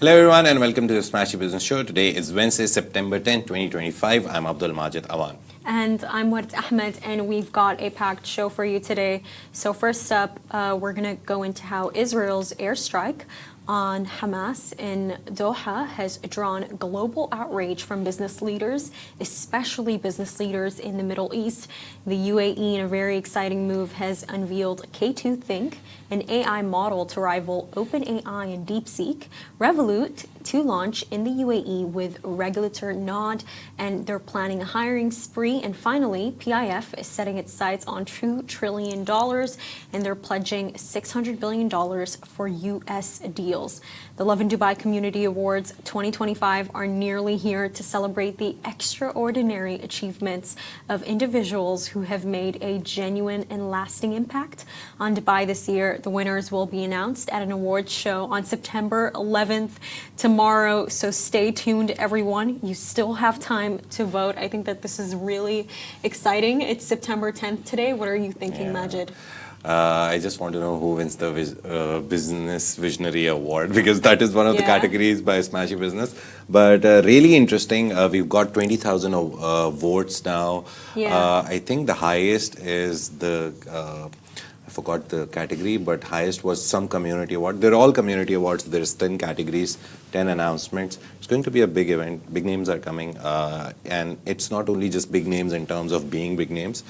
Hello everyone and welcome to the Smashi Business Show. Today is Wednesday, September 10, 2025. I'm Abdul Majid Awan. And I'm Ward Ahmed, and we've got a packed show for you today. So first up, we're going to go into how Israel's airstrike on Hamas in Doha has drawn global outrage from business leaders, especially business leaders in the Middle East. The UAE, in a very exciting move, has unveiled K2 Think, an AI model to rival OpenAI and DeepSeek, Revolut to launch in the UAE with Regulator nod, and they're planning a hiring spree. And finally, PIF is setting its sights on $2 trillion, and they're pledging $600 billion for U.S. deals. The Love in Dubai Community Awards 2025 are nearly here to celebrate the extraordinary achievements of individuals who have made a genuine and lasting impact on Dubai this year. The winners will be announced at an awards show on September 11th, tomorrow. So stay tuned, everyone. You still have time to vote. I think that this is really exciting. It's September 10th today. What are you thinking, Majid? I just want to know who wins the Business Visionary Award, because that is one of the categories by Smashi Business. But really interesting. We've got 20,000 votes now. I think the highest is I forgot the category, but highest was some community award. They're all community awards. There's 10 categories, 10 announcements. It's going to be a big event. Big names are coming. And it's not only just big names in terms of being big names.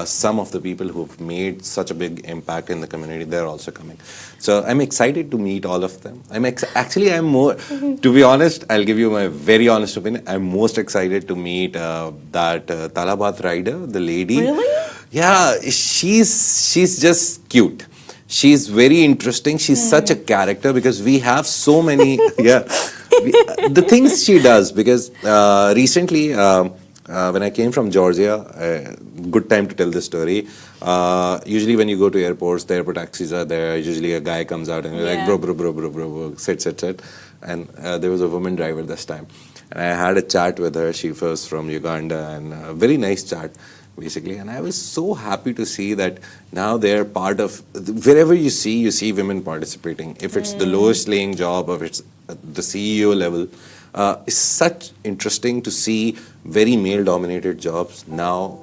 Some of the people who've made such a big impact in the community, they're also coming. So I'm excited to meet all of them. I'm more, to be honest, I'll give you my very honest opinion. I'm most excited to meet that Talabat rider, the lady. Really? Yeah, she's just cute. She's very interesting. She's such a character because we have so many, the things she does. Because recently, when I came from Georgia, good time to tell this story. Usually when you go to airports, the airport taxis are there. Usually a guy comes out and you're like, bro, sit. And there was a woman driver this time. And I had a chat with her. She was from Uganda, and a very nice chat, basically. And I was so happy to see that now they're part of, wherever you see women participating. If it's the lowest laying job or it's at the CEO level, it's such interesting to see very male-dominated jobs. Now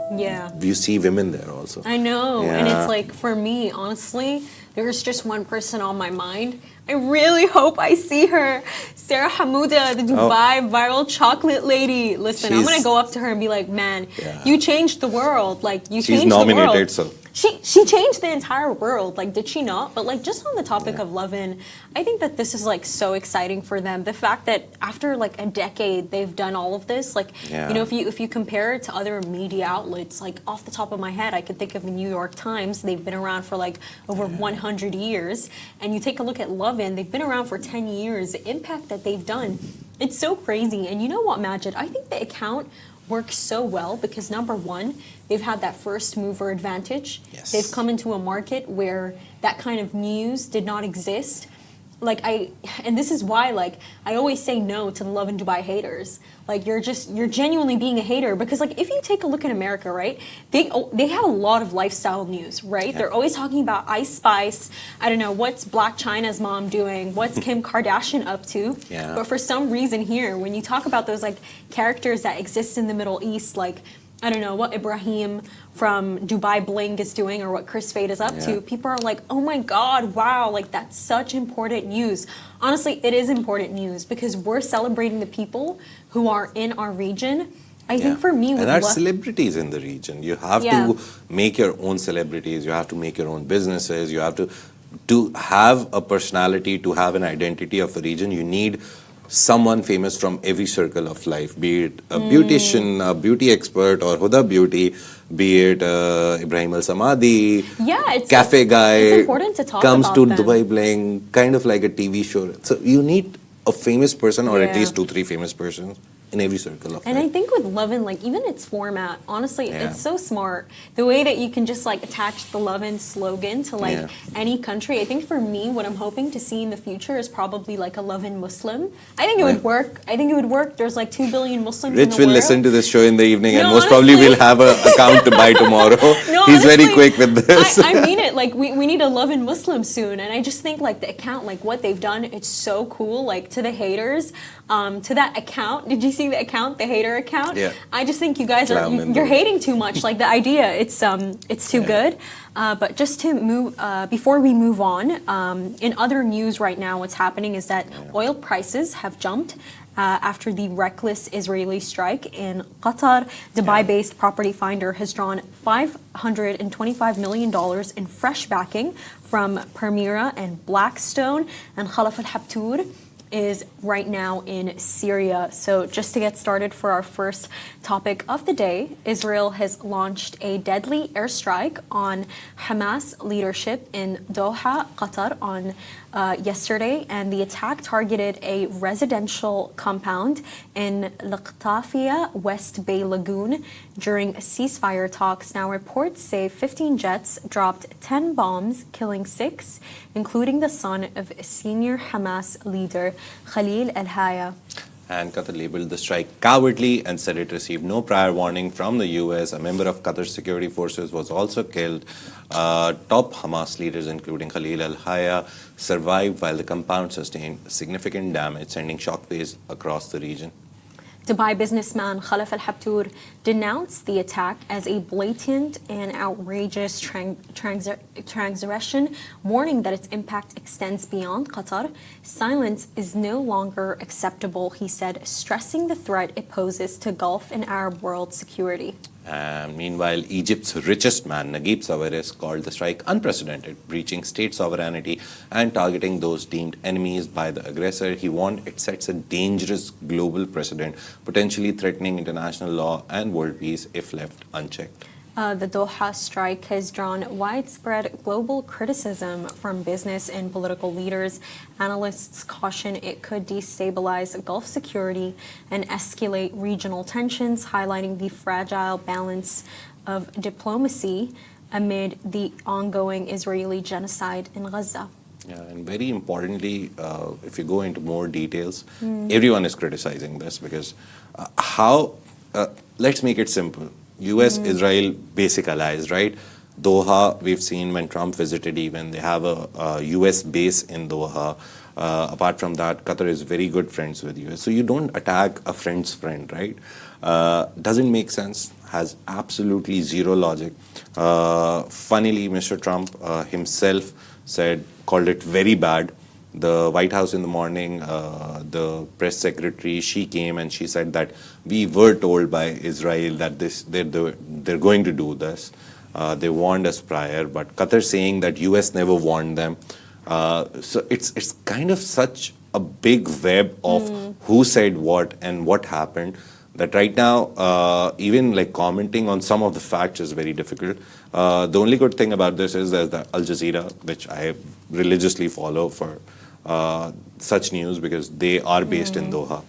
you see women there also. I know. And it's like, for me, honestly, there's just one person on my mind. I really hope I see her. Sarah Hamouda, the Dubai viral chocolate lady. Listen, I'm going to go up to her and be like, man, you changed the world. Like, you changed the world. She's nominated, so. She changed the entire world. Like, did she not? But like, just on the topic of Lovin, I think that this is like so exciting for them. The fact that after like a decade, they've done all of this. Like, you know, if you compare it to other media outlets, like off the top of my head, I could think of the New York Times. They've been around for like over 100 years. And you take a look at Lovin, they've been around for 10 years. The impact that they've done, it's so crazy. And you know what, Majid? I think the account works so well because, number one, they've had that first mover advantage. They've come into a market where that kind of news did not exist. And this is why, like, I always say no to the Love in Dubai haters. Like, you're genuinely being a hater because, like, if you take a look at America, right, they have a lot of lifestyle news, right? They're always talking about Ice Spice. I don't know, what's Black China's mom doing? What's Kim Kardashian up to? But for some reason here, when you talk about those, like, characters that exist in the Middle East, like, I don't know, what Ibrahim from Dubai Bling is doing or what Chris Fade is up to, people are like, oh my God, wow, like that's such important news. Honestly, it is important news because we're celebrating the people who are in our region. I think for me, and that's celebrities in the region. You have to make your own celebrities. You have to make your own businesses. You have to have a personality, to have an identity of the region. You need someone famous from every circle of life, be it a beautician, a beauty expert, or Huda Beauty, be it Ibrahim Al Samadi, cafe guy, it's important to talk comes about to them. Dubai Bling, kind of like a TV show. So you need a famous person or at least 2-3 famous persons in every circle of And life. I think with Lovin, like even its format, honestly, Yeah. it's so smart. The way that you can just like attach the Lovin slogan to like Yeah. any country. I think for me, what I'm hoping to see in the future is probably like a Lovin Muslim. I think it would work. I think it would work. There's like 2 billion Muslims in Rich the will world. listen to this show in the evening and No, most probably honestly. will have an account to buy tomorrow. No, He's very honestly, quick with this. I mean it. Like we need a Lovin Muslim soon, and I just think like the account, like what they've done, it's so cool. Like to the haters, to that account. Did you see the account, the hater account? Yeah. I just think you guys are Clown you're and- hating too much. Like the idea, it's too good. But just to move before we move on, in other news right now, what's happening is that oil prices have jumped. After the reckless Israeli strike in Qatar, Dubai-based property finder has drawn $525 million in fresh backing from Permira and Blackstone, and Khalaf al-Habtour is right now in Syria. So just to get started for our first topic of the day, Israel has launched a deadly airstrike on Hamas leadership in Doha, Qatar on yesterday, and the attack targeted a residential compound in Laqtafiya, West Bay Lagoon during ceasefire talks. Now reports say 15 jets dropped 10 bombs, killing 6, including the son of senior Hamas leader Khalil al-Haya. And Qatar labeled the strike cowardly and said it received no prior warning from the US. A member of Qatar's security forces was also killed. Top Hamas leaders, including Khalil al-Haya, survived while the compound sustained significant damage, sending shockwaves across the region. Dubai businessman Khalaf al-Habtour denounced the attack as a blatant and outrageous transgression, warning that its impact extends beyond Qatar. Silence is no longer acceptable, he said, stressing the threat it poses to Gulf and Arab world security. Meanwhile, Egypt's richest man, Naguib Sawiris, called the strike unprecedented, breaching state sovereignty and targeting those deemed enemies by the aggressor. He warned it sets a dangerous global precedent, potentially threatening international law and world peace if left unchecked. The Doha strike has drawn widespread global criticism from business and political leaders. Analysts caution it could destabilize Gulf security and escalate regional tensions, highlighting the fragile balance of diplomacy amid the ongoing Israeli genocide in Gaza. Yeah, and very importantly, if you go into more details, everyone is criticizing this because let's make it simple. US, Israel, basic allies, right? Doha, we've seen when Trump visited even, they have a US base in Doha. Apart from that, Qatar is very good friends with US. So you don't attack a friend's friend, right? Doesn't make sense, has absolutely zero logic. Funnily, Mr. Trump himself called it very bad. The White House in the morning, the press secretary, she came and she said that we were told by Israel that they're going to do this. They warned us prior, but Qatar saying that US never warned them. So it's kind of such a big web of who said what and what happened that right now, even like commenting on some of the facts is very difficult. The only good thing about this is there's the Al Jazeera, which I religiously follow for such news because they are based in Doha.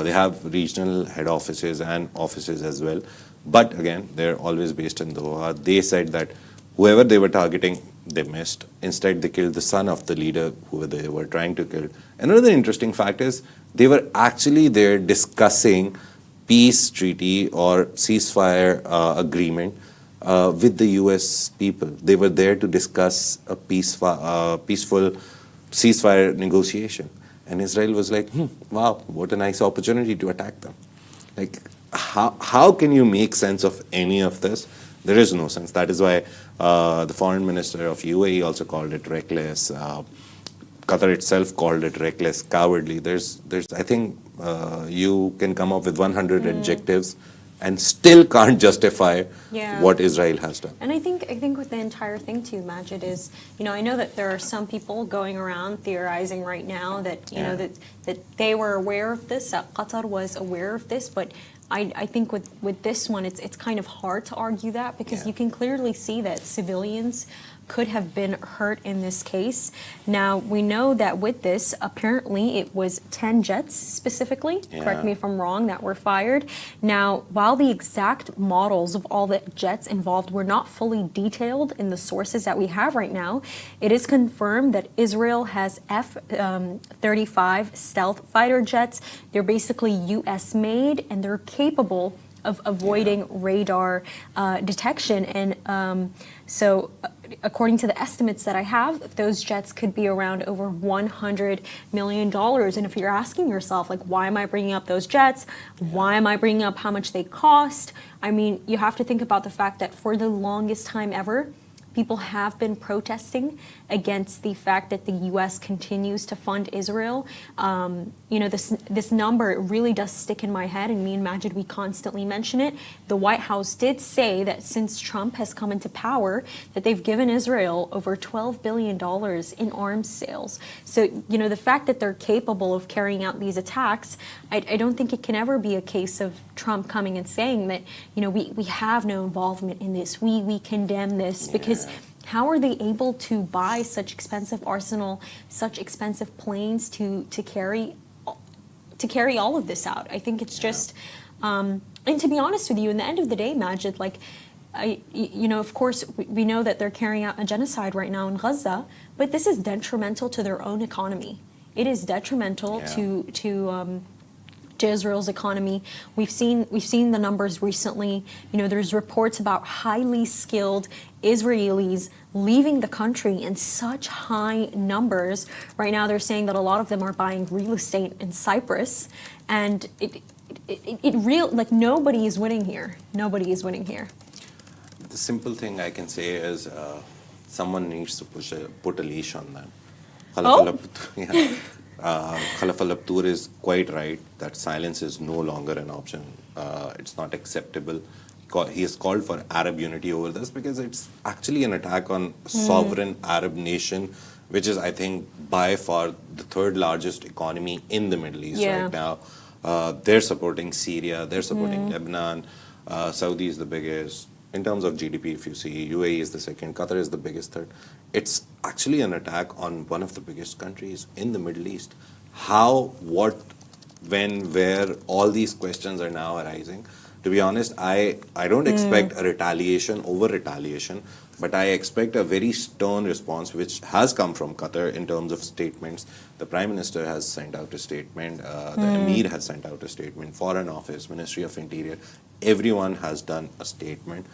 They have regional head offices and offices as well. But again, they're always based in Doha. They said that whoever they were targeting, they missed. Instead, they killed the son of the leader who they were trying to kill. Another interesting fact is they were actually there discussing peace treaty or ceasefire agreement with the US people. They were there to discuss a peaceful ceasefire negotiation. And Israel was like, wow, what a nice opportunity to attack them. Like, how can you make sense of any of this? There is no sense. That is why the foreign minister of UAE also called it reckless. Qatar itself called it reckless, cowardly. There's I think you can come up with 100 adjectives and still can't justify what Israel has done. And I think with the entire thing too, Majid, is, I know that there are some people going around theorizing right now that know that they were aware of this, that Qatar was aware of this, but I think with this one, it's kind of hard to argue that because you can clearly see that civilians could have been hurt in this case. Now, we know that with this, apparently it was 10 jets specifically, correct me if I'm wrong, that were fired. Now, while the exact models of all the jets involved were not fully detailed in the sources that we have right now, it is confirmed that Israel has F-35 stealth fighter jets. They're basically US made and they're capable of avoiding radar detection. And so according to the estimates that I have, those jets could be around over $100 million. And if you're asking yourself, like, why am I bringing up those jets? Why am I bringing up how much they cost? I mean, you have to think about the fact that for the longest time ever, people have been protesting against the fact that the U.S. continues to fund Israel. You know, this number really does stick in my head, and me and Majid, we constantly mention it. The White House did say that since Trump has come into power, that they've given Israel over $12 billion in arms sales. So, you know, the fact that they're capable of carrying out these attacks, I don't think it can ever be a case of Trump coming and saying that, you know, we have no involvement in this. We condemn this, because how are they able to buy such expensive arsenal, such expensive planes to carry all of this out? I think it's just, and to be honest with you, in the end of the day, Majid, like, you know, of course, we know that they're carrying out a genocide right now in Gaza, but this is detrimental to their own economy. It is detrimental to Israel's economy. We've seen the numbers recently. You know, there's reports about highly skilled Israelis leaving the country in such high numbers. Right now, they're saying that a lot of them are buying real estate in Cyprus, and like, nobody is winning here. Nobody is winning here. The simple thing I can say is someone needs to put a leash on them. Khalaf al-Abtur is quite right that silence is no longer an option. It's not acceptable. He has called for Arab unity over this because it's actually an attack on a sovereign Arab nation, which is, I think, by far the third largest economy in the Middle East right now. They're supporting Syria, they're supporting Lebanon, Saudi is the biggest. In terms of GDP, if you see, UAE is the second, Qatar is the biggest third. It's actually an attack on one of the biggest countries in the Middle East. How, what, when, where, all these questions are now arising. To be honest, I don't expect a retaliation over retaliation, but I expect a very stern response, which has come from Qatar in terms of statements. The Prime Minister has sent out a statement, the Emir has sent out a statement, Foreign Office, Ministry of Interior, everyone has done a statement.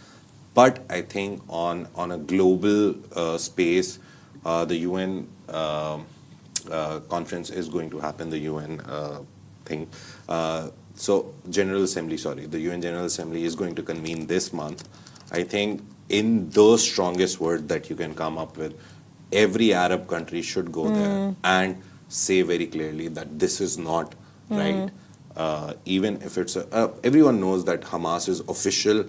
But I think on a global space, the UN conference is going to happen, the UN thing. So the UN General Assembly is going to convene this month. I think in the strongest word that you can come up with, every Arab country should go there and say very clearly that this is not right. Even if it's everyone knows that Hamas's official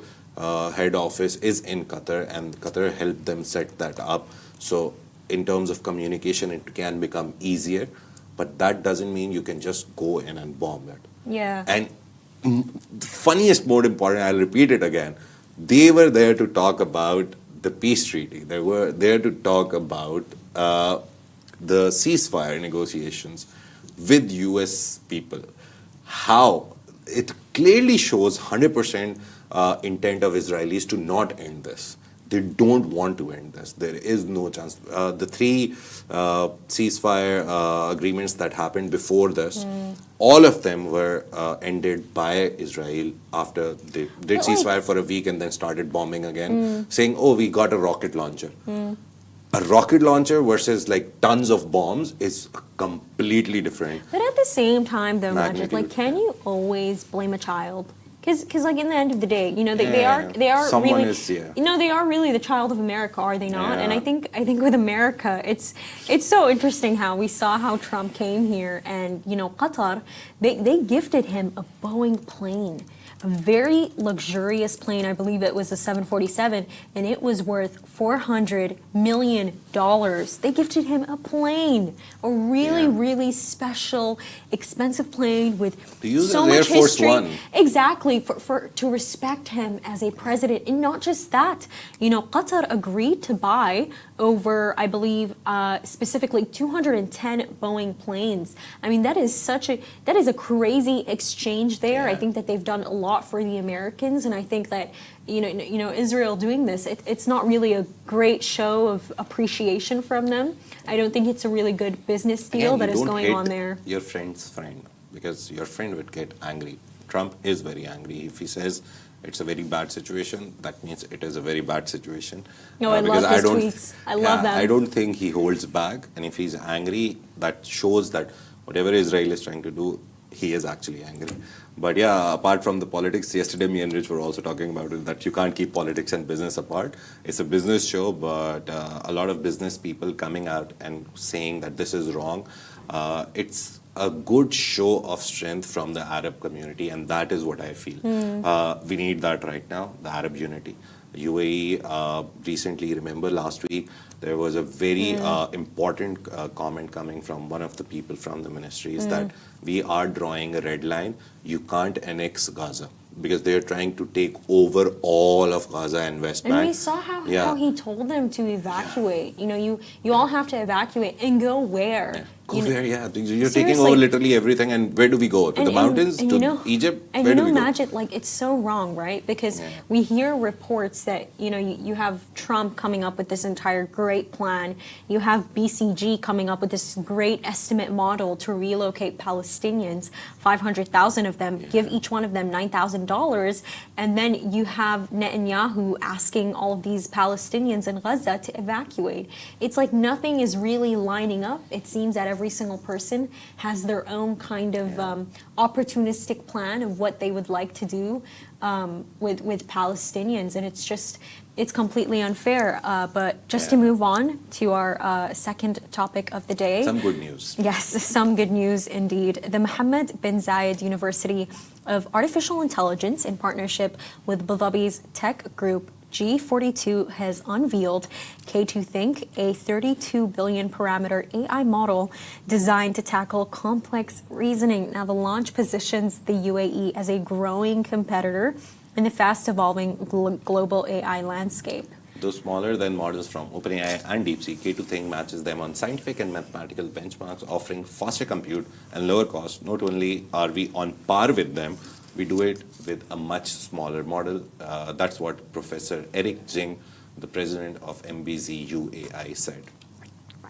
head office is in Qatar, and Qatar helped them set that up. So in terms of communication, it can become easier, but that doesn't mean you can just go in and bomb it. Yeah. And the funniest, more important, I'll repeat it again, they were there to talk about the peace treaty. They were there to talk about the ceasefire negotiations with US people. How? It clearly shows 100% intent of Israelis to not end this. They don't want to end this. There is no chance. The three ceasefire agreements that happened before this, all of them were ended by Israel after they did ceasefire for a week and then started bombing again, saying, oh, we got a rocket launcher. A rocket launcher versus like tons of bombs is completely different. But at the same time, though, Majid, like, can you always blame a child? Because like, in the end of the day, you know, they are someone really, is, you know, they are really the child of America, are they not? Yeah. And I think with America, it's so interesting how we saw how Trump came here, and, you know, Qatar, they gifted him a Boeing plane. a very luxurious plane. I believe it was a 747, and it was worth $400 million. They gifted him a plane, a really, really special, expensive plane with To use so as Air much Force history. One. Exactly, for to respect him as a president. And not just that, Qatar agreed to buy over, I believe, specifically 210 Boeing planes. I mean, that is a crazy exchange there. I think that they've done a lot for the Americans, and I think that Israel doing this, it's not really a great show of appreciation from them. I don't think it's a really good business deal that is going on there. Your friend's friend, because your friend would get angry. Trump is very angry. If he says it's a very bad situation, that means it is a very bad situation. No, I love his tweets. I love them. I don't think he holds back. And if he's angry, that shows that whatever Israel is trying to do, he is actually angry. But yeah, apart from the politics, yesterday me and Rich were also talking about it, that you can't keep politics and business apart. It's a business show, but a lot of business people coming out and saying that this is wrong. It's a good show of strength from the Arab community, and that is what I feel. We need that right now, the Arab unity. UAE recently, remember last week, there was a very important comment coming from one of the people from the ministries that we are drawing a red line. You can't annex Gaza because they are trying to take over all of Gaza and West Bank. And we saw how he told them to evacuate. You all have to evacuate and go where? Go where, You're taking over literally everything, and where do we go? To the mountains? To Egypt? And where do we go? imagine, it's so wrong, right? Because we hear reports that, you have Trump coming up with this entire great plan. You have BCG coming up with this great estimate model to relocate Palestinians, 500,000 of them, give each one of them $9,000. And then you have Netanyahu asking all of these Palestinians in Gaza to evacuate. It's like nothing is really lining up. It seems that every single person has their own kind of opportunistic plan of what they would like to do with Palestinians, and it's completely unfair. But just to move on to our second topic of the day. Some good news. Yes, some good news indeed. The Mohammed bin Zayed University of Artificial Intelligence, in partnership with Abu Dhabi's tech group G42, has unveiled K2 Think, a 32 billion parameter AI model designed to tackle complex reasoning. Now, the launch positions the UAE as a growing competitor in the fast-evolving global AI landscape. Though smaller than models from OpenAI and DeepSeek, K2 Think matches them on scientific and mathematical benchmarks, offering faster compute and lower cost. Not only are we on par with them, we do it with a much smaller model. That's what Professor Eric Jing, the president of MBZ UAI, said.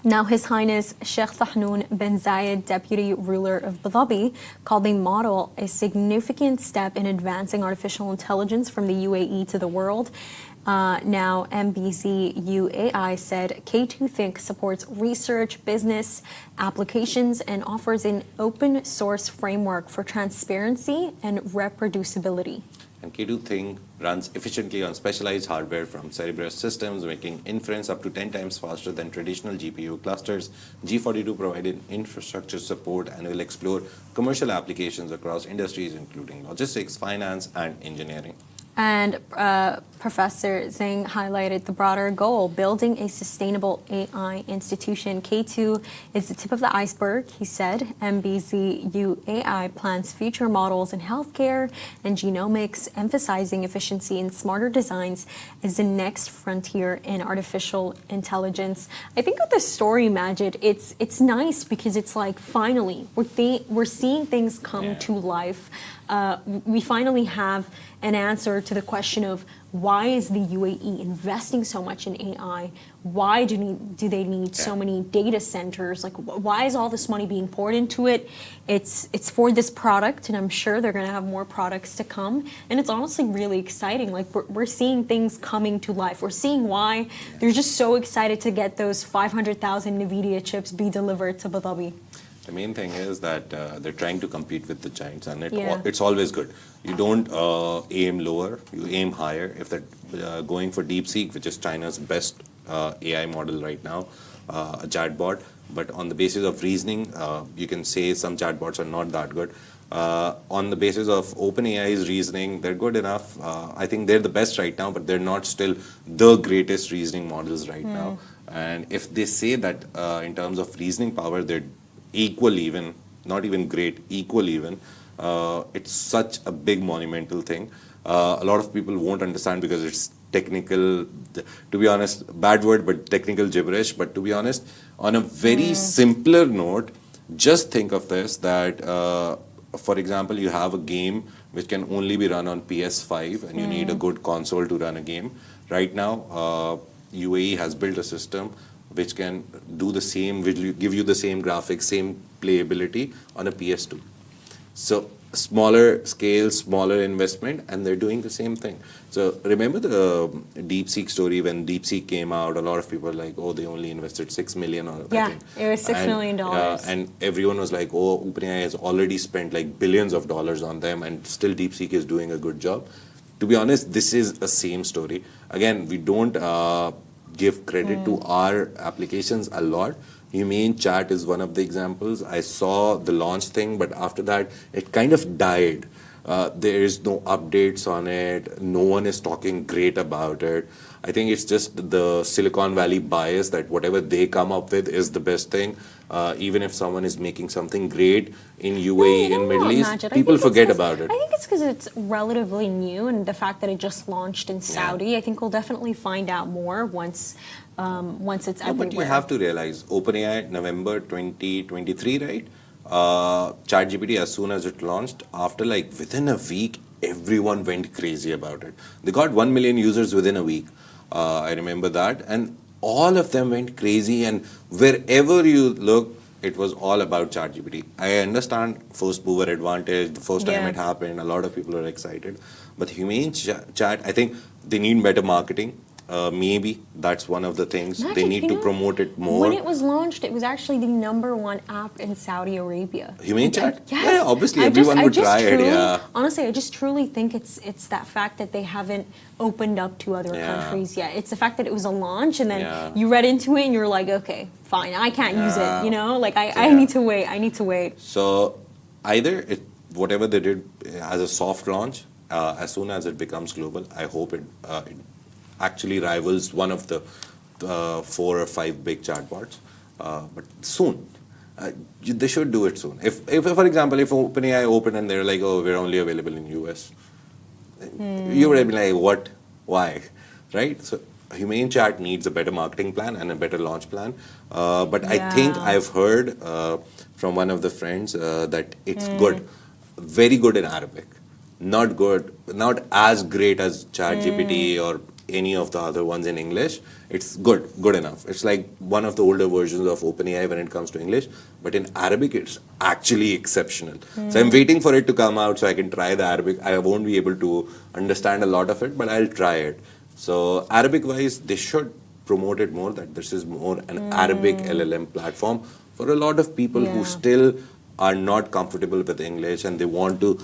Now, His Highness Sheikh Tahnoon bin Zayed, deputy ruler of Abu Dhabi, called the model a significant step in advancing artificial intelligence from the UAE to the world. Now, MBZ UAI said K2 Think supports research, business, applications, and offers an open source framework for transparency and reproducibility. And K2 Think runs efficiently on specialized hardware from Cerebrus systems, making inference up to 10 times faster than traditional GPU clusters. G42 provided infrastructure support and will explore commercial applications across industries, including logistics, finance, and engineering. And Professor Zhang highlighted the broader goal, building a sustainable AI institution. K2 is the tip of the iceberg, he said. MBZ UAI plans future models in healthcare and genomics, emphasizing efficiency and smarter designs as the next frontier in artificial intelligence. I think with the story, Majid, it's nice because it's like finally we're seeing things come to life. We finally have an answer to the question of why is the UAE investing so much in AI? Why do they need so many data centers? Like, why is all this money being poured into it? It's for this product, and I'm sure they're going to have more products to come. And it's honestly really exciting. Like, we're seeing things coming to life. We're seeing why they're just so excited to get those 500,000 NVIDIA chips be delivered to Abu Dhabi. The main thing is that they're trying to compete with the giants, and it's always good. You don't aim lower, you aim higher. If they're going for DeepSeek, which is China's best AI model right now, a chatbot, but on the basis of reasoning, you can say some chatbots are not that good. On the basis of OpenAI's reasoning, they're good enough. I think they're the best right now, but they're not still the greatest reasoning models right now. And if they say that in terms of reasoning power, they're equal even, not even great, equal even, it's such a big monumental thing. A lot of people won't understand because it's technical, to be honest, bad word, but technical gibberish. But to be honest, on a very simpler note, just think of this, that for example, you have a game which can only be run on PS5 and you need a good console to run a game. Right now, UAE has built a system which can do the same, will give you the same graphics, same playability on a PS2. So smaller scale, smaller investment, and they're doing the same thing. So remember the DeepSeek story when DeepSeek came out, a lot of people were like, oh, they only invested 6 million or Yeah, I think. it was $6 million. And everyone was like, oh, OpenAI has already spent like billions of dollars on them and still DeepSeek is doing a good job. To be honest, this is a same story. Again, we don't give credit to our applications a lot. Humane Chat is one of the examples. I saw the launch thing, but after that, it kind of died. There is no updates on it. No one is talking great about it. I think it's just the Silicon Valley bias that whatever they come up with is the best thing. Even if someone is making something great in UAE, in Middle East, people forget about it. I think it's because it's relatively new, and the fact that it just launched in Saudi, I think we'll definitely find out more once it's everywhere. But you have to realize, OpenAI, November 2023, right? ChatGPT, as soon as it launched, after like within a week, everyone went crazy about it. They got 1 million users within a week. I remember that. And all of them went crazy. And wherever you look, it was all about ChatGPT. I understand first mover advantage, the first time it happened, a lot of people are excited. But Humane Chat, I think they need better marketing. Maybe that's one of the things. Magic, they need to promote it more. When it was launched, it was actually the #1 app in Saudi Arabia. Humane Chat? Yes. Yeah, obviously everyone would try it. Honestly, I just truly think it's that fact that they haven't opened up to other countries yet. It's the fact that it was a launch and then you read into it and you're like, okay, fine, I can't use it. You know, like I need to wait. I need to wait. So either whatever they did as a soft launch, as soon as it becomes global, I hope it actually rivals one of the 4 or 5 big chatbots. But soon. They should do it soon. If, for example, if OpenAI opened and they're like, oh, we're only available in US, you would be like, what? Why? Right? So Humane Chat needs a better marketing plan and a better launch plan. But I think I've heard from one of the friends that it's good, very good in Arabic. Not good, not as great as ChatGPT or any of the other ones in English. It's good enough. It's like one of the older versions of OpenAI when it comes to English, but in Arabic it's actually exceptional. So I'm waiting for it to come out so I can try the Arabic. I won't be able to understand a lot of it, but I'll try it. So Arabic wise, they should promote it more, that this is more an Arabic LLM platform for a lot of people who still are not comfortable with English and they want to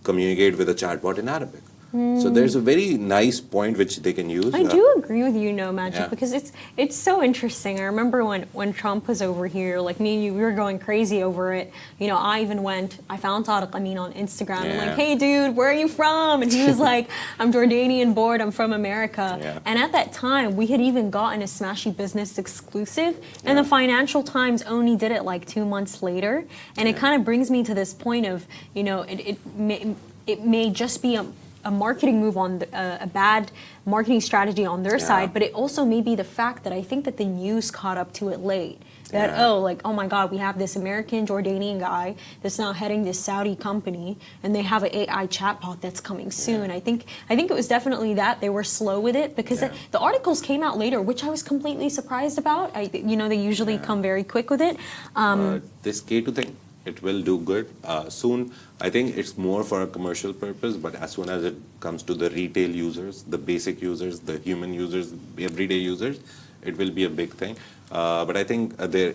communicate with a chatbot in Arabic. So there's a very nice point which they can use. I do agree with you, Magic, because it's so interesting. I remember when Trump was over here, like me and you, we were going crazy over it. You know, I found Tariq Amin on Instagram. I'm like, hey, dude, where are you from? And he was like, I'm Jordanian born, I'm from America. And at that time, we had even gotten a Smashi business exclusive, and the Financial Times only did it like 2 months later. And it kind of brings me to this point of, you know, it may just be a marketing move on a bad marketing strategy on their side, but it also may be the fact that I think that the news caught up to it late. That oh my God, we have this American Jordanian guy that's now heading this Saudi company, and they have an AI chatbot that's coming soon. I think it was definitely that they were slow with it because the articles came out later, which I was completely surprised about. You know, they usually come very quick with it. This K2 thing, it will do good soon. I think it's more for a commercial purpose, but as soon as it comes to the retail users, the basic users, the human users, the everyday users, it will be a big thing. But I think the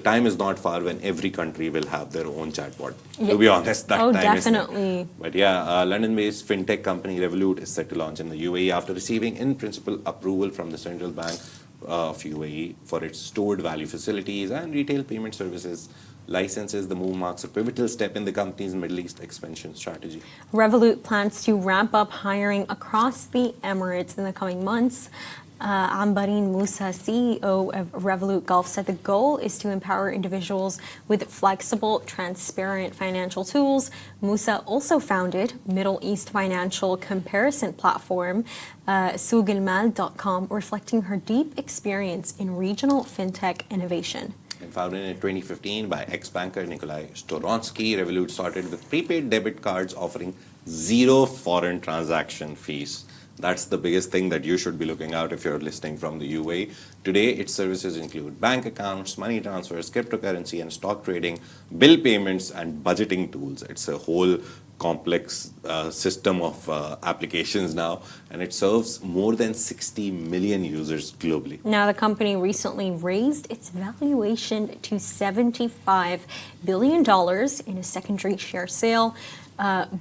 time is not far when every country will have their own chatbot. To be honest, that time definitely. is there. But London-based fintech company Revolut is set to launch in the UAE after receiving in principle approval from the central bank of UAE for its stored value facilities and retail payment services licenses. The move marks a pivotal step in the company's Middle East expansion strategy. Revolut plans to ramp up hiring across the Emirates in the coming months. Ambarin Musa, CEO of Revolut Gulf, said the goal is to empower individuals with flexible, transparent financial tools. Musa also founded Middle East financial comparison platform, SouqAlmal.com, reflecting her deep experience in regional fintech innovation. And founded in 2015 by ex-banker Nikolai Storonsky, Revolut started with prepaid debit cards offering zero foreign transaction fees. That's the biggest thing that you should be looking out if you're listening from the UAE. Today, its services include bank accounts, money transfers, cryptocurrency and stock trading, bill payments, and budgeting tools. It's a whole complex system of applications now, and it serves more than 60 million users globally. Now, the company recently raised its valuation to $75 billion in a secondary share sale,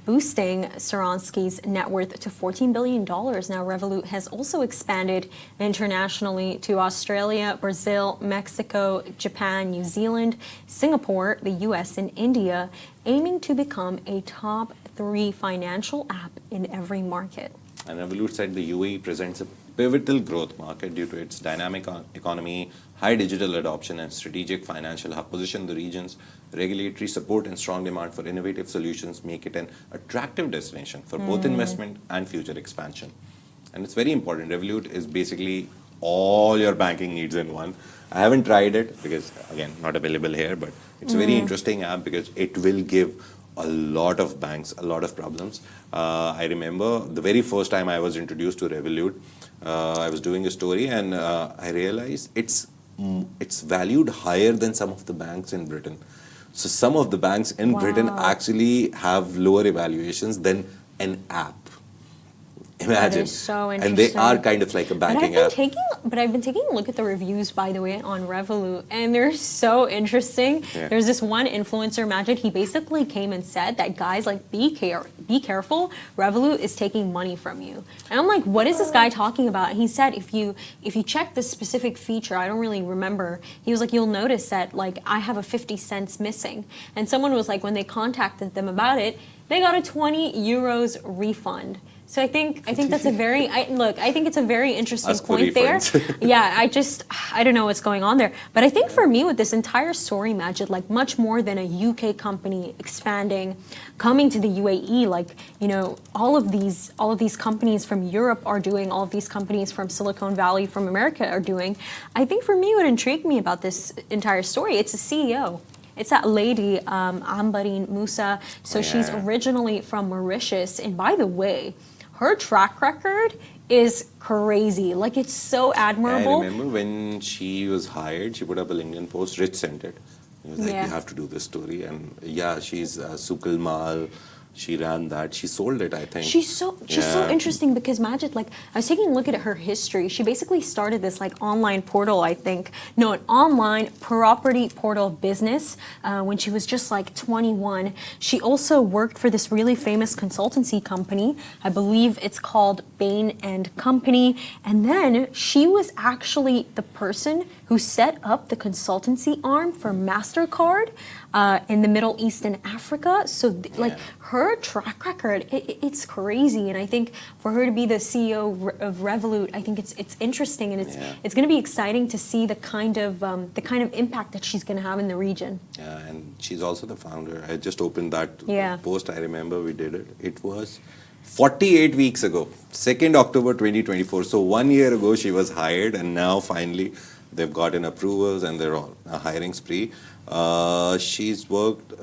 boosting Soronsky's net worth to $14 billion. Now, Revolut has also expanded internationally to Australia, Brazil, Mexico, Japan, New Zealand, Singapore, the US, and India, aiming to become a top 3 financial app in every market. And Revolut said the UAE presents a pivotal growth market due to its dynamic economy, high digital adoption, and strategic financial hub position. The region's regulatory support and strong demand for innovative solutions make it an attractive destination for both investment and future expansion. And it's very important. Revolut is basically all your banking needs in one. I haven't tried it because, again, not available here, but it's a very interesting app because it will give a lot of banks a lot of problems. I remember the very first time I was introduced to Revolut, I was doing a story and I realized it's valued higher than some of the banks in Britain. So some of the banks in Britain actually have lower evaluations than an app. Imagine. That is so interesting. And they are kind of like a banking app. But I've been taking a look at the reviews, by the way, on Revolut, and they're so interesting. Yeah. There's this one influencer, Majid, he basically came and said that, guys, like, be careful, Revolut is taking money from you. And I'm like, what is this guy talking about? And he said, if you check this specific feature, I don't really remember, he was like, you'll notice that, like, I have a 50 cents missing. And someone was like, when they contacted them about it, they got a 20 euros refund. So I think that's a very I think it's a very interesting point there. Yeah, I don't know what's going on there. But I think for me with this entire story, Majid, like much more than a UK company expanding, coming to the UAE, like, you know, all of these companies from Europe are doing, all of these companies from Silicon Valley, from America are doing. I think for me what intrigued me about this entire story, it's a CEO. It's that lady, Ambarin Musa. So she's originally from Mauritius. And by the way, her track record is crazy. Like, it's so admirable. I remember when she was hired, she put up a LinkedIn post, Rich sent it. He was like, you have to do this story. And yeah, she's SouqAlmal. She ran that. She sold it, I think. She's so interesting because Majid, like, I was taking a look at her history. She basically started this like online portal, I think. No, an online property portal business when she was just like 21. She also worked for this really famous consultancy company. I believe it's called Bain and Company. And then she was actually the person who set up the consultancy arm for MasterCard in the Middle East and Africa. So like her track record, it's crazy. And I think for her to be the CEO of Revolut, I think it's interesting, and it's going to be exciting to see the kind of impact that she's going to have in the region. Yeah, and she's also the founder. I just opened that post. I remember we did it. It was 48 weeks ago, 2nd October 2024. So 1 year ago she was hired, and now finally they've gotten approvals and they're on a hiring spree. She's worked,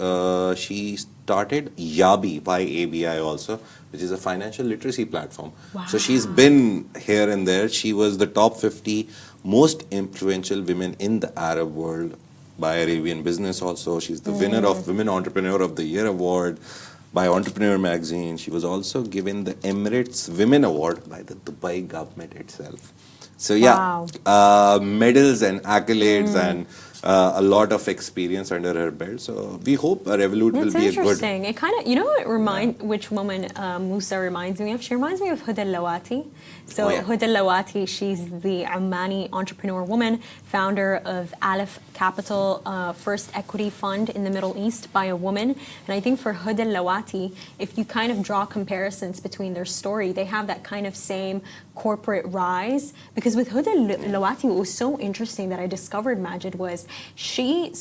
she started Yabi, YABI also, which is a financial literacy platform. Wow. So she's been here and there. She was the top 50 most influential women in the Arab world by Arabian Business also. She's the winner of Women Entrepreneur of the Year award by Entrepreneur magazine. She was also given the Emirates Women Award by the Dubai government itself. So medals and accolades and a lot of experience under her belt. So we hope Revolut will That's be a good. interesting. It kind of, which woman Musa reminds me of? She reminds me of Huda Lawati. So Huda Lawati, she's the Omani entrepreneur woman, founder of Aleph Capital, first equity fund in the Middle East by a woman. And I think for Huda Lawati, if you kind of draw comparisons between their story, they have that kind of same corporate rise. Because with Huda Lawati, what was so interesting that I discovered, Majid, was she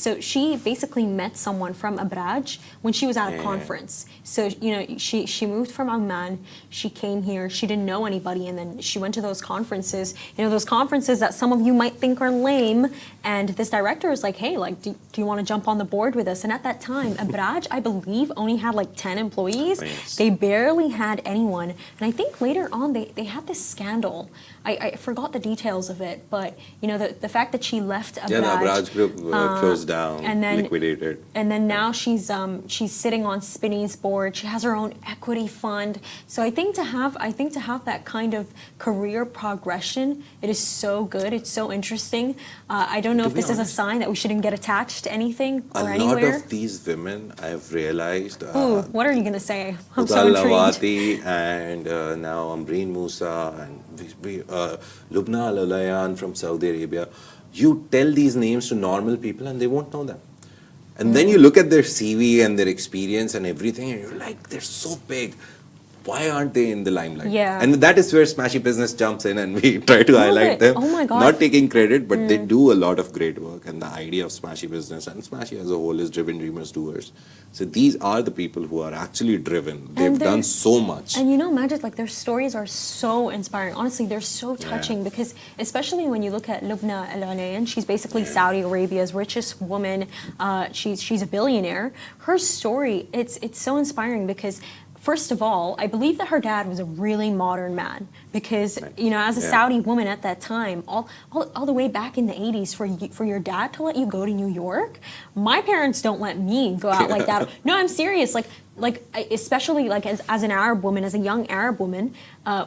basically met someone from Outrage when she was at a conference. So, she moved from Amman, she came here, she didn't know anybody, and then she went to those conferences, those conferences that some of you might think are lame, and this director is like, hey, like, do you want to jump on the board with us? And at that time, Outrage, I believe, only had like 10 employees. Yes. They barely had anyone. And I think later on, they had this scandal. I forgot the details of it, but the fact that she left Outrage. Yeah, the Outrage group closed down, and then, liquidated. And then now she's sitting on Spinney's board. She has her own equity fund. So I think to have that kind of career progression, it is so good. It's so interesting. I don't know if this is a sign that we shouldn't get attached to anything or anywhere. A lot of these women, I've realized. Ooh, what are you gonna say? I'm so intrigued. Lawati and now Amreen Musa and Lubna Al-Alayan from Saudi Arabia. You tell these names to normal people and they won't know them. And then you look at their CV and their experience and everything, and you're like, they're so big. Why aren't they in the limelight? Yeah. And that is where Smashi Business jumps in and we try to highlight them. Oh my God. Not taking credit, but they do a lot of great work. And the idea of Smashi Business and Smashi as a whole is driven dreamers, doers. So these are the people who are actually driven. They've done so much. And Majid, like their stories are so inspiring. Honestly, they're so touching because especially when you look at Lubna Al-Alayan, she's basically Saudi Arabia's richest woman. She's a billionaire. Her story, it's so inspiring because first of all, I believe that her dad was a really modern man because, as a Saudi woman at that time, all the way back in the 80s, for your dad to let you go to New York, my parents don't let me go out like that. No, I'm serious. Especially as an Arab woman, as a young Arab woman,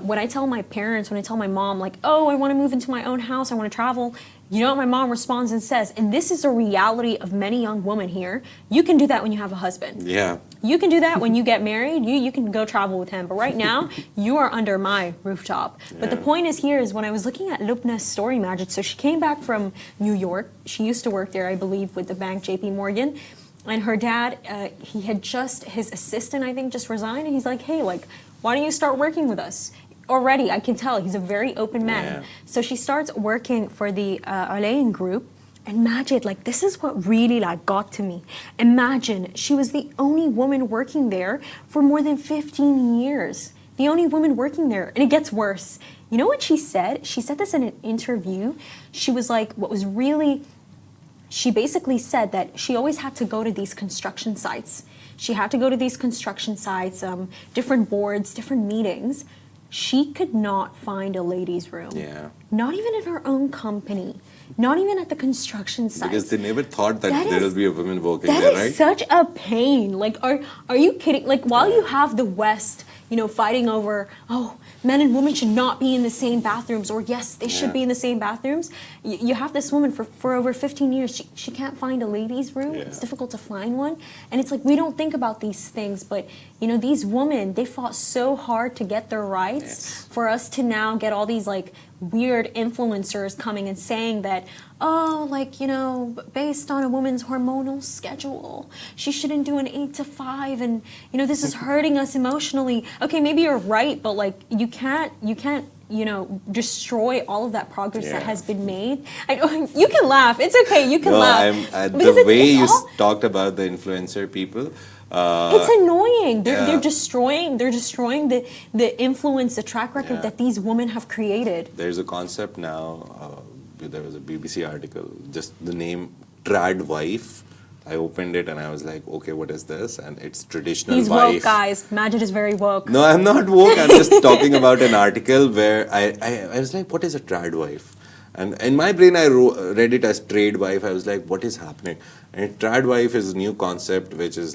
when I tell my parents, when I tell my mom, like, oh, I want to move into my own house, I want to travel, you know what my mom responds and says? And this is a reality of many young women here. You can do that when you have a husband. Yeah. You can do that when you get married. You can go travel with him. But right now, you are under my rooftop. Yeah. But the point is when I was looking at Lubna's story, Majid, so she came back from New York. She used to work there, I believe, with the bank JP Morgan. And her dad, his assistant, I think, just resigned. And he's like, hey, why don't you start working with us? Already, I can tell he's a very open man. Yeah. So she starts working for the Alain group. And Majid, this is what really got to me. Imagine, she was the only woman working there for more than 15 years. The only woman working there. And it gets worse. You know what she said? She said this in an interview. She was she basically said that she always had to go to these construction sites. She had to go to these construction sites, different boards, different meetings. She could not find a ladies' room. Yeah. Not even in her own company. Not even at the construction site. Because they never thought that there will be a woman working there, right? That is such a pain. Are you kidding? While you have the West, fighting over, oh, men and women should not be in the same bathrooms, or yes, they should be in the same bathrooms. You have this woman for over 15 years. She can't find a ladies' room. Yeah. It's difficult to find one. And it's we don't think about these things, but these women, they fought so hard to get their rights for us to now get all these weird influencers coming and saying that, oh, based on a woman's hormonal schedule, she shouldn't do an 8 to 5, and this is hurting us emotionally. Okay, maybe you're right, but you can't destroy all of that progress that has been made. I know you can laugh. It's okay. You can laugh. The way you talked about the influencer people. It's annoying. They're destroying the influence, the track record that these women have created. There's a concept now. There was a BBC article, just the name trad wife. I opened it and I was like, okay, what is this? And it's traditional wife. He's woke, guys. Majid is very woke. No, I'm not woke. I'm just talking about an article where I was like, what is a trad wife? And in my brain, I read it as trade wife. I was like, what is happening? And trad wife is a new concept, which is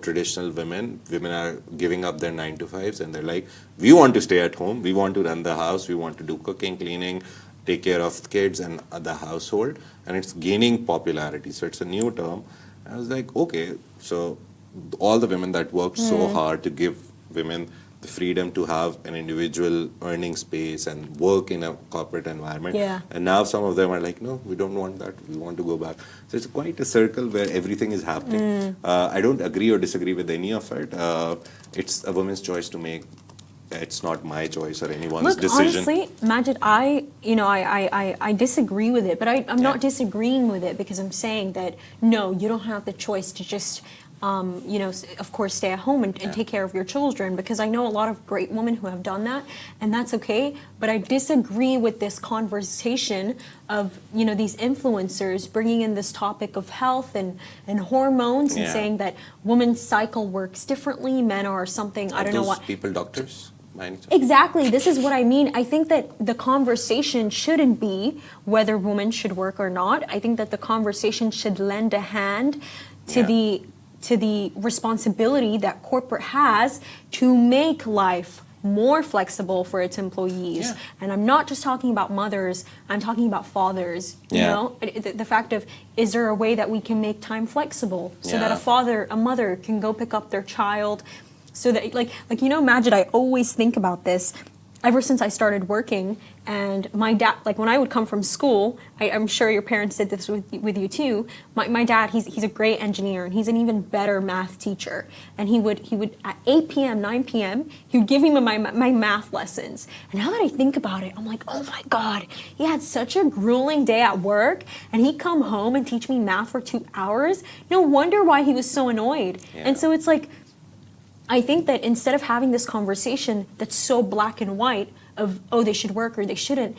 traditional women. Women are giving up their 9 to 5s and they're like, we want to stay at home. We want to run the house. We want to do cooking, cleaning, take care of kids and the household, and it's gaining popularity. So it's a new term. I was like, okay, so all the women that worked so hard to give women the freedom to have an individual earning space and work in a corporate environment. Yeah. And now some of them are like, no, we don't want that. We want to go back. So it's quite a circle where everything is happening. I don't agree or disagree with any of it. It's a woman's choice to make. It's not my choice or anyone's decision. Honestly, Majid, I disagree with it, but I'm not disagreeing with it because I'm saying that no, you don't have the choice to just of course, stay at home and take care of your children, because I know a lot of great women who have done that, and that's okay. But I disagree with this conversation of, these influencers bringing in this topic of health and hormones and saying that women's cycle works differently, men are something, I don't know what. People doctors? Exactly. This is what I mean. I think that the conversation shouldn't be whether women should work or not. I think that the conversation should lend a hand to the responsibility that corporate has to make life more flexible for its employees. Yeah. And I'm not just talking about mothers, I'm talking about fathers. You know, the fact of, is there a way that we can make time flexible so that a mother can go pick up their child, so that like Majid, I always think about this ever since I started working. And my dad, like when I would come from school, I'm sure your parents did this with you too. My dad, he's a great engineer, and he's an even better math teacher. And he would at 8 p.m., 9 p.m., he would give me my math lessons. And now that I think about it, I'm like, oh my God, he had such a grueling day at work, and he'd come home and teach me math for 2 hours. No wonder why he was so annoyed. Yeah. And so it's like, I think that instead of having this conversation that's so black and white of, oh, they should work or they shouldn't,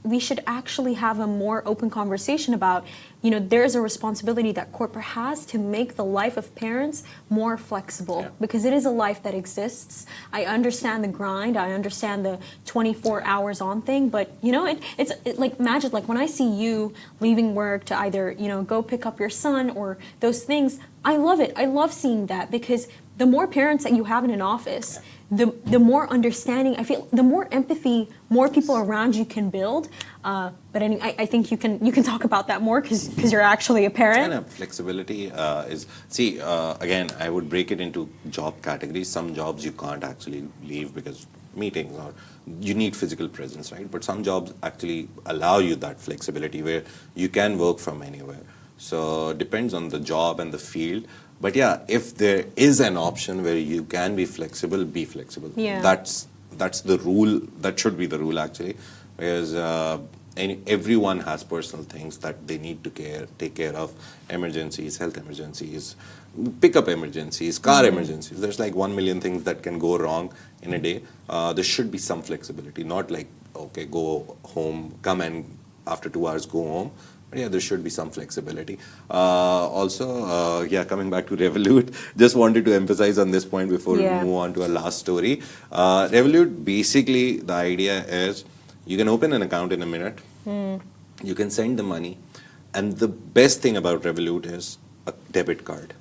we should actually have a more open conversation about, there's a responsibility that corporate has to make the life of parents more flexible, because it is a life that exists. I understand the grind, I understand the 24 hours on thing, but it's like Majid, like when I see you leaving work to either, go pick up your son or those things, I love it. I love seeing that, because the more parents that you have in an office, the more understanding, I feel, the more empathy, more people around you can build. But I think you can talk about that more because you're actually a parent. And flexibility is, again, I would break it into job categories. Some jobs you can't actually leave because meetings, or you need physical presence, right? But some jobs actually allow you that flexibility where you can work from anywhere. So it depends on the job and the field. But yeah, if there is an option where you can be flexible, be flexible. Yeah. That's the rule. That should be the rule, actually, because everyone has personal things that they need to take care of. Emergencies, health emergencies, pickup emergencies, car emergencies. There's like 1 million things that can go wrong in a day. There should be some flexibility, not like, okay, go home, come and after 2 hours go home. Yeah, there should be some flexibility. Coming back to Revolut, just wanted to emphasize on this point before we move on to our last story. Revolut, basically, the idea is you can open an account in a minute, you can send the money, and the best thing about Revolut is a debit card.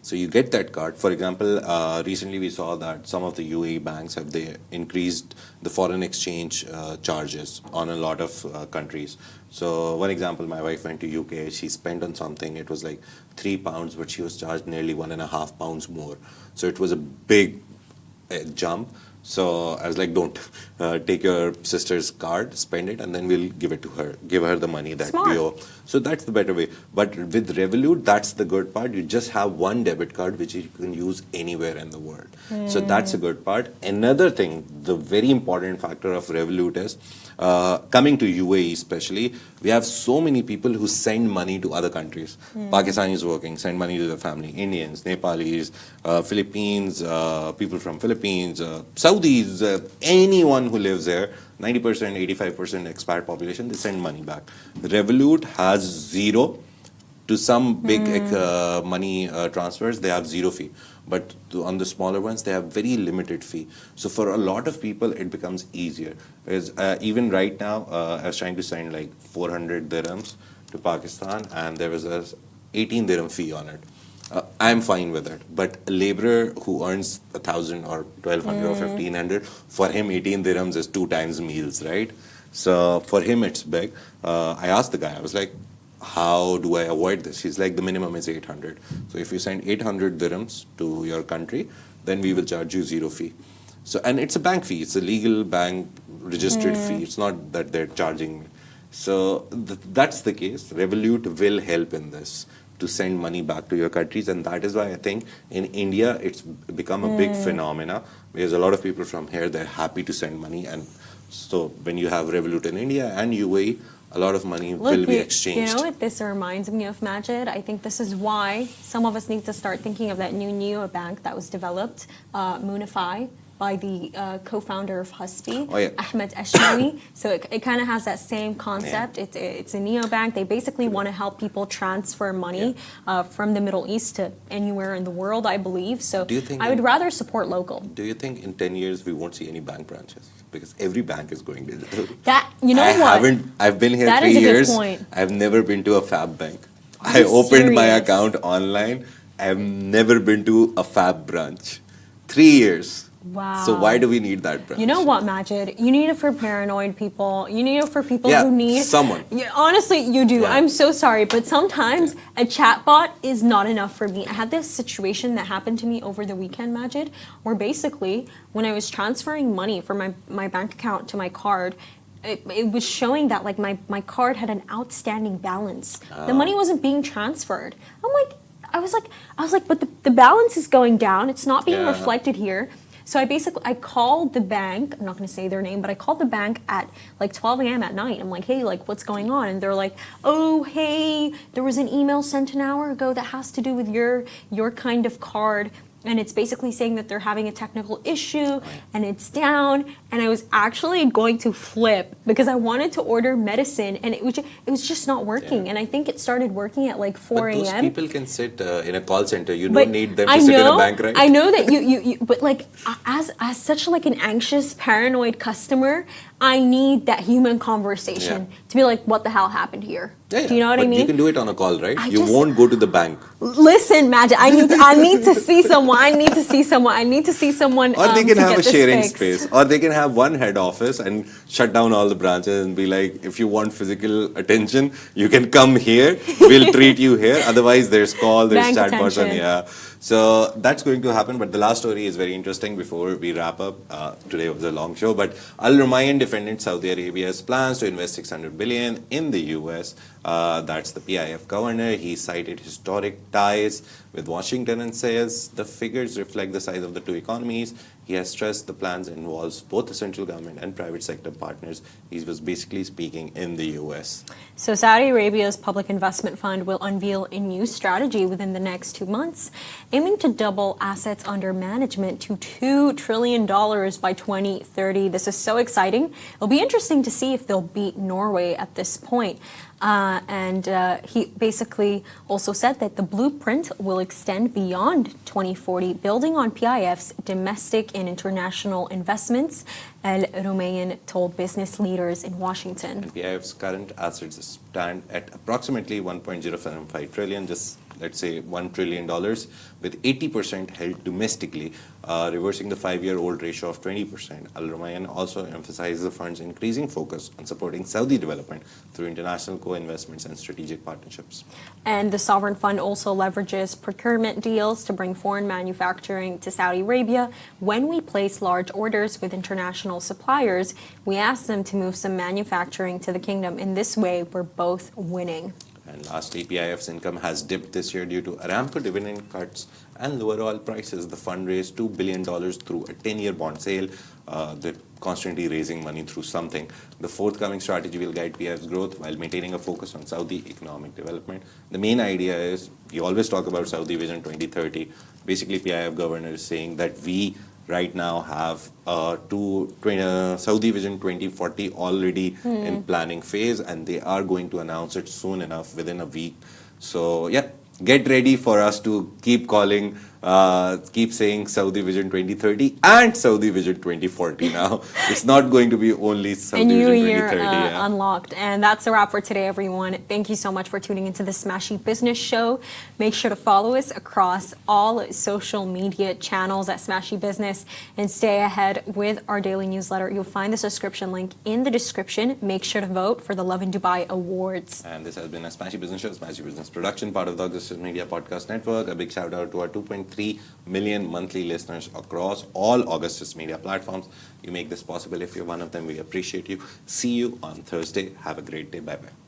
So you get that card. For example, recently we saw that some of the UAE banks they increased the foreign exchange charges on a lot of countries. So one example, my wife went to UK. She spent on something. It was like £3, but she was charged nearly £1.5 more. So it was a big jump. So I was like, don't take your sister's card, spend it, and then we'll give it to her. Give her the money that we owe. So that's the better way. But with Revolut, that's the good part. You just have one debit card which you can use anywhere in the world. So that's a good part. Another thing, the very important factor of Revolut is coming to UAE especially, we have so many people who send money to other countries. Pakistanis working, send money to their family. Indians, Nepalis, Philippines, people from Philippines, Saudis, anyone who lives there, 90%, 85% expat population, they send money back. Revolut has zero. To some big money transfers, they have zero fee. But on the smaller ones, they have very limited fee. So for a lot of people, it becomes easier. Because even right now, I was trying to send like 400 dirhams to Pakistan, and there was a 18 dirham fee on it. I'm fine with it. But a laborer who earns 1,000 or 1,200 or 1,500, for him 18 dirhams is 2 times meals, right? So for him, it's big. I asked the guy, I was like, how do I avoid this? He's like, the minimum is 800. So if you send 800 dirhams to your country, then we will charge you zero fee. So, and it's a bank fee. It's a legal bank registered fee. It's not that they're charging. So that's the case. Revolut will help in this to send money back to your countries. And that is why I think in India, it's become a big phenomena. Because a lot of people from here, they're happy to send money. And so when you have Revolut in India and UAE, a lot of money will be exchanged. You know what this reminds me of, Majid? I think this is why some of us need to start thinking of that new neobank that was developed, Moonify, by the co-founder of Husby, Ahmed Ashmawi. So it kind of has that same concept. It's a neobank. They basically want to help people transfer money from the Middle East to anywhere in the world, I believe. So I would rather support local. Do you think in 10 years we won't see any bank branches? Because every bank is going digital. I've been here 3 years. I've never been to a Fab bank. I opened my account online. I've never been to a Fab branch. 3 years. Wow. So why do we need that branch? You know what, Majid? You need it for paranoid people. You need it for people who need someone. Honestly, you do. I'm so sorry, but sometimes a chatbot is not enough for me. I had this situation that happened to me over the weekend, Majid, where basically when I was transferring money from my bank account to my card, it was showing that like my card had an outstanding balance. The money wasn't being transferred. I was like, but the balance is going down. It's not being reflected here. So I called the bank. I'm not going to say their name, but I called the bank at like 12 a.m. at night. I'm like, hey, like what's going on? And they're like, oh, hey, there was an email sent an hour ago that has to do with your kind of card. And it's basically saying that they're having a technical issue and it's down. And I was actually going to flip because I wanted to order medicine and it was just not working. And I think it started working at like 4 a.m. But those people can sit in a call center. You don't need them to sit in a bank, right? I know that you but like as such like an anxious, paranoid customer, I need that human conversation to be like, what the hell happened here? Do you know what I mean? You can do it on a call, right? You won't go to the bank. Listen, Majid, I need to see someone. I need to see someone. Or they can have a sharing space. Or they can have one head office and shut down all the branches and be like, if you want physical attention, you can come here. We'll treat you here. Otherwise, there's call, there's chat person. So that's going to happen. But the last story is very interesting before we wrap up. Today was a long show. But Al Rumayyan defended Saudi Arabia's plans to invest $600 billion in the US. That's the PIF governor. He cited historic ties with Washington and says the figures reflect the size of the two economies. He has stressed the plans involves both the central government and private sector partners. He was basically speaking in the US. So Saudi Arabia's public investment fund will unveil a new strategy within the next 2 months, aiming to double assets under management to $2 trillion by 2030. This is so exciting. It'll be interesting to see if they'll beat Norway at this point. He basically also said that the blueprint will extend beyond 2040, building on PIF's domestic and international investments, Al Rumayyan told business leaders in Washington. And PIF's current assets stand at approximately $1.075 trillion, just let's say $1 trillion, with 80% held domestically, reversing the 5-year-old ratio of 20%. Al Rumayyan also emphasized the fund's increasing focus on supporting Saudi development through international co-investments and strategic partnerships. And the sovereign fund also leverages procurement deals to bring foreign manufacturing to Saudi Arabia. When we place large orders with international suppliers, we ask them to move some manufacturing to the kingdom. In this way, we're both winning. And lastly, PIF's income has dipped this year due to Aramco dividend cuts and lower oil prices. The fund raised $2 billion through a 10-year bond sale. They're constantly raising money through something. The forthcoming strategy will guide PIF's growth while maintaining a focus on Saudi economic development. The main idea is, you always talk about Saudi Vision 2030. Basically, PIF governor is saying that we right now have Saudi Vision 2040 already in planning phase, and they are going to announce it soon enough, within a week. So, get ready for us to keep calling keep saying Saudi Vision 2030 and Saudi Vision 2040 now. It's not going to be only Saudi A new Vision year 2030. unlocked. And that's a wrap for today, everyone. Thank you so much for tuning into the Smashi Business Show. Make sure to follow us across all social media channels at Smashi Business and stay ahead with our daily newsletter. You'll find the subscription link in the description. Make sure to vote for the Love in Dubai Awards. And this has been a Smashi Business Show, Smashi Business production, part of the August Media Podcast Network. A big shout out to our 2.3 million monthly listeners across all Augustus Media platforms. You make this possible. If you're one of them, we appreciate you. See you on Thursday. Have a great day. Bye-bye.